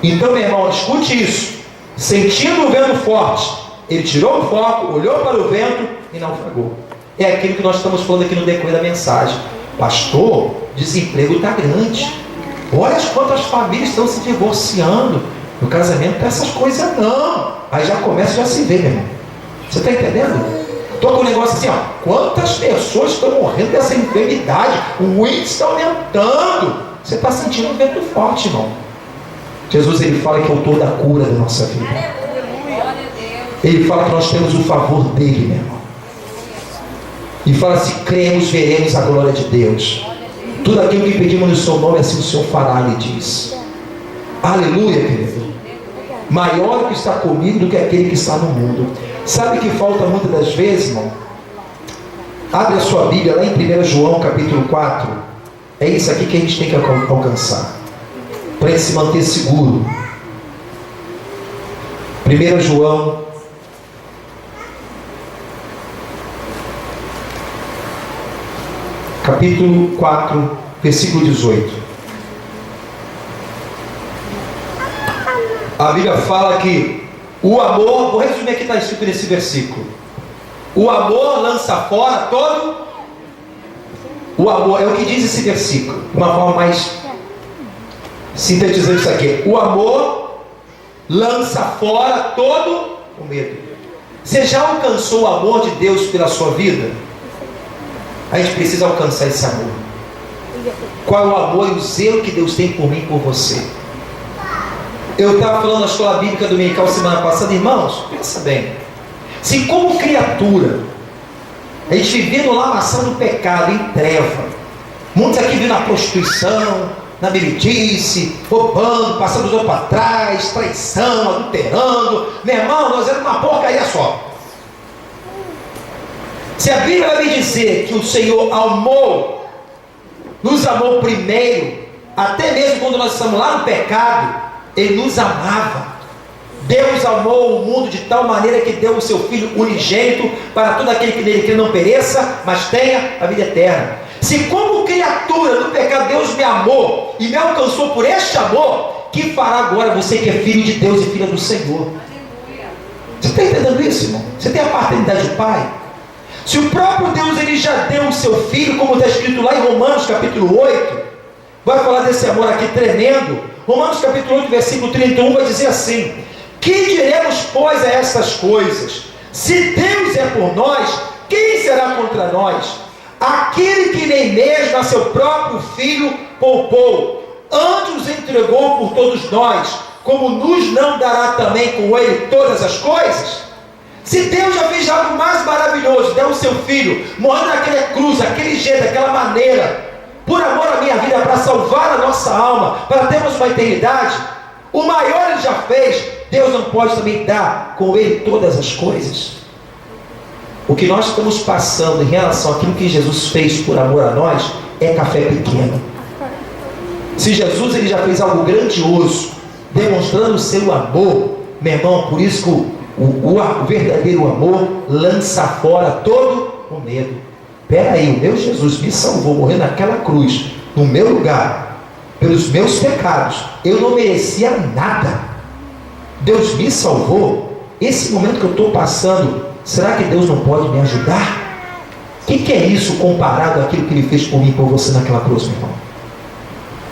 Então, meu irmão, escute isso. Sentindo o vento forte, ele tirou o foco, olhou para o vento e naufragou. É aquilo que nós estamos falando aqui no decorrer da mensagem. Pastor, desemprego está grande. Olha quantas famílias estão se divorciando. No casamento tem essas coisas não. Aí já começa, já se vê, meu irmão. Você está entendendo? Estou com um negócio assim, ó. Quantas pessoas estão morrendo dessa enfermidade? O índice está aumentando. Você está sentindo um vento forte, irmão. Jesus, ele fala que é o autor da cura da nossa vida. Ele fala que nós temos o favor dele, meu irmão. E fala: se cremos, veremos a glória de Deus. Tudo aquilo que pedimos no seu nome, assim o Senhor fará, ele diz. Aleluia, querido. Maior que está comigo do que aquele que está no mundo. Sabe que falta muitas das vezes, irmão? Abre a sua Bíblia lá em 1 João capítulo 4. É isso aqui que a gente tem que alcançar, para ele se manter seguro. 1 João capítulo 4, versículo 18. A Bíblia fala que o amor, vou resumir aqui, está escrito nesse versículo: O amor lança fora todo. O amor, é o que diz esse versículo, de uma forma mais sintetizando isso aqui. O amor lança fora todo o medo. Você já alcançou o amor de Deus pela sua vida? A gente precisa alcançar esse amor. Qual é o amor e o zelo que Deus tem por mim e por você? Eu estava falando na escola bíblica dominical semana passada, irmãos, pensa bem. Se como criatura a gente vivendo lá amassando o pecado em treva, muitos aqui vivendo na prostituição, na mendice, roubando, passando os outros para trás, traição, adulterando, meu irmão, nós éramos uma porcaria só. Se a Bíblia vai me dizer que o Senhor amou, nos amou primeiro, até mesmo quando nós estamos lá no pecado, Ele nos amava. Deus amou o mundo de tal maneira que deu o seu Filho unigênito para todo aquele que nele crê não pereça, mas tenha a vida eterna. Se como criatura do pecado Deus me amou e me alcançou por este amor, que fará agora você que é filho de Deus e filha do Senhor? Você está entendendo isso, irmão? Você tem a paternidade do Pai? Se o próprio Deus ele já deu o seu Filho, como está escrito lá em Romanos capítulo 8, vai falar desse amor aqui tremendo. Romanos capítulo 8, versículo 31 vai dizer assim: que diremos, pois, a estas coisas? Se Deus é por nós, quem será contra nós? Aquele que nem mesmo a seu próprio Filho poupou, antes os entregou por todos nós, como nos não dará também com Ele todas as coisas? Se Deus já fez algo mais maravilhoso, deu o seu Filho, morrendo naquela cruz, daquele jeito, daquela maneira, por amor à minha vida, para salvar a nossa alma, para termos uma eternidade, o maior Ele já fez. Deus não pode também dar com Ele todas as coisas? O que nós estamos passando em relação àquilo que Jesus fez por amor a nós é café pequeno. Se Jesus ele já fez algo grandioso, demonstrando o seu amor, meu irmão, por isso que o verdadeiro amor lança fora todo o medo. Espera aí, o meu Jesus me salvou, morrendo naquela cruz, no meu lugar, pelos meus pecados. Eu não merecia nada. Deus me salvou. Esse momento que eu estou passando, será que Deus não pode me ajudar? O que é isso comparado àquilo que Ele fez por mim e por você naquela cruz, meu irmão?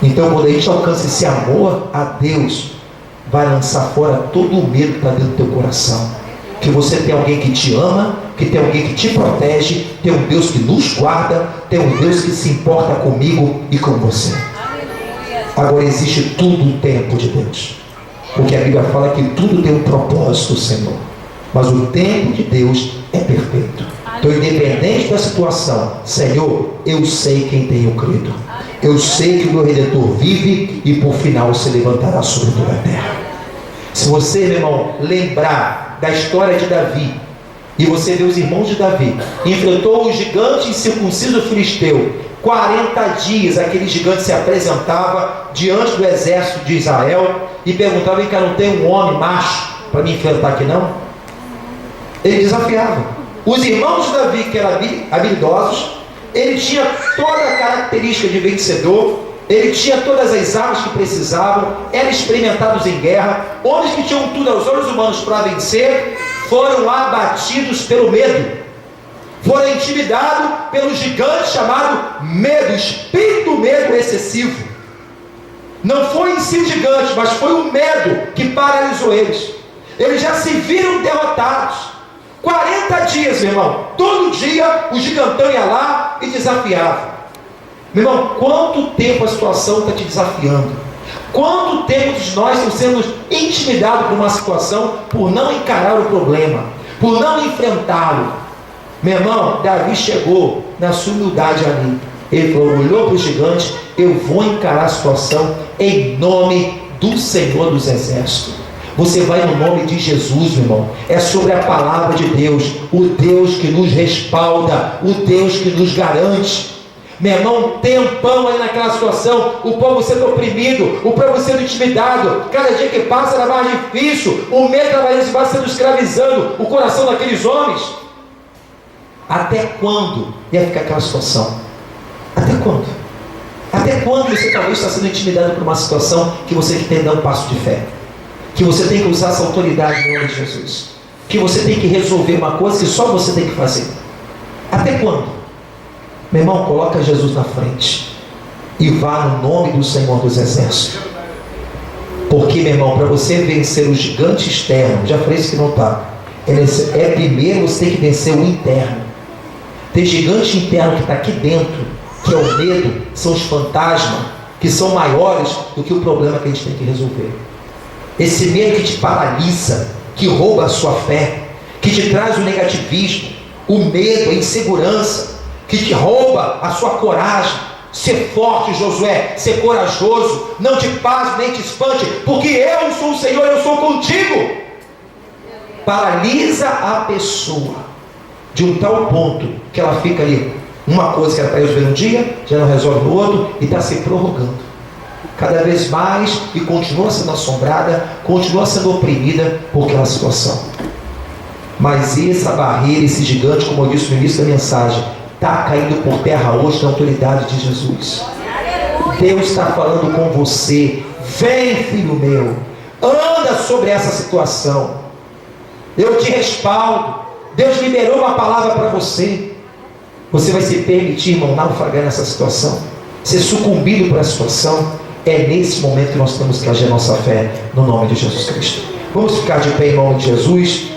Então, quando a gente alcança esse amor a Deus, vai lançar fora todo o medo que está dentro do teu coração. Que você tem alguém que te ama, que tem alguém que te protege, tem um Deus que nos guarda, tem um Deus que se importa comigo e com você. Agora, existe tudo o tempo de Deus. Porque a Bíblia fala que tudo tem um propósito, Senhor. Mas o tempo de Deus é perfeito. Então, independente da situação, Senhor, eu sei quem tenho crido. Eu sei que o meu Redentor vive e por final se levantará sobre toda a terra. Se você, meu irmão, lembrar da história de Davi, e você vê os irmãos de Davi, enfrentou o gigante incircunciso filisteu, 40 dias aquele gigante se apresentava diante do exército de Israel e perguntava: vem cá, não tem um homem macho para me enfrentar aqui não? Ele desafiava. Os irmãos de Davi, que eram habilidosos, ele tinha toda a característica de vencedor, ele tinha todas as armas que precisavam, eram experimentados em guerra, homens que tinham tudo aos olhos humanos para vencer, foram abatidos pelo medo. Foram intimidados pelo gigante chamado medo, espírito do medo excessivo. Não foi em si o gigante, mas foi o medo que paralisou eles. Eles já se viram derrotados. 40 dias, meu irmão, todo dia o gigantão ia lá e desafiava. Meu irmão, quanto tempo a situação está te desafiando? Quanto tempo de nós estamos sendo intimidados por uma situação, por não encarar o problema, por não enfrentá-lo? Meu irmão, Davi chegou na sua humildade ali. Ele falou, olhou para o gigante: eu vou encarar a situação em nome do Senhor dos Exércitos. Você vai no nome de Jesus, meu irmão. É sobre a palavra de Deus, o Deus que nos respalda, o Deus que nos garante. Meu irmão, tempão aí naquela situação, o povo sendo oprimido, o povo sendo intimidado, cada dia que passa era mais difícil, o medo vai sendo escravizando o coração daqueles homens. Até quando ia ficar aquela situação? Até quando? Até quando você talvez está sendo intimidado por uma situação que você tem que dar um passo de fé? Que você tem que usar essa autoridade no nome de Jesus? que você tem que resolver uma coisa que só você tem que fazer. Até quando? Meu irmão, coloca Jesus na frente e vá no nome do Senhor dos Exércitos. Porque, meu irmão, para você vencer o gigante externo, já falei isso que não está, primeiro você tem que vencer o interno. Tem gigante interno que está aqui dentro, que é o medo, são os fantasmas, que são maiores do que o problema que a gente tem que resolver. Esse medo que te paralisa, que rouba a sua fé, que te traz o negativismo, o medo, a insegurança, que te rouba a sua coragem. Ser forte, Josué, ser corajoso, não te pasme nem te espante, porque eu sou o Senhor, eu sou contigo. Paralisa a pessoa de um tal ponto que ela fica ali, uma coisa que ela está resolvendo um dia, já não resolve no outro, e está se prorrogando cada vez mais, e continua sendo assombrada, continua sendo oprimida por aquela situação. Mas essa barreira, esse gigante, como eu disse no início da mensagem, está caindo por terra hoje na autoridade de Jesus. Deus está falando com você. Vem, filho meu, anda sobre essa situação. Eu te respaldo. Deus liberou uma palavra para você. Você vai se permitir, irmão, naufragar nessa situação, ser sucumbido por essa situação. É nesse momento que nós temos que agir a nossa fé, no nome de Jesus Cristo. Vamos ficar de pé em nome de Jesus.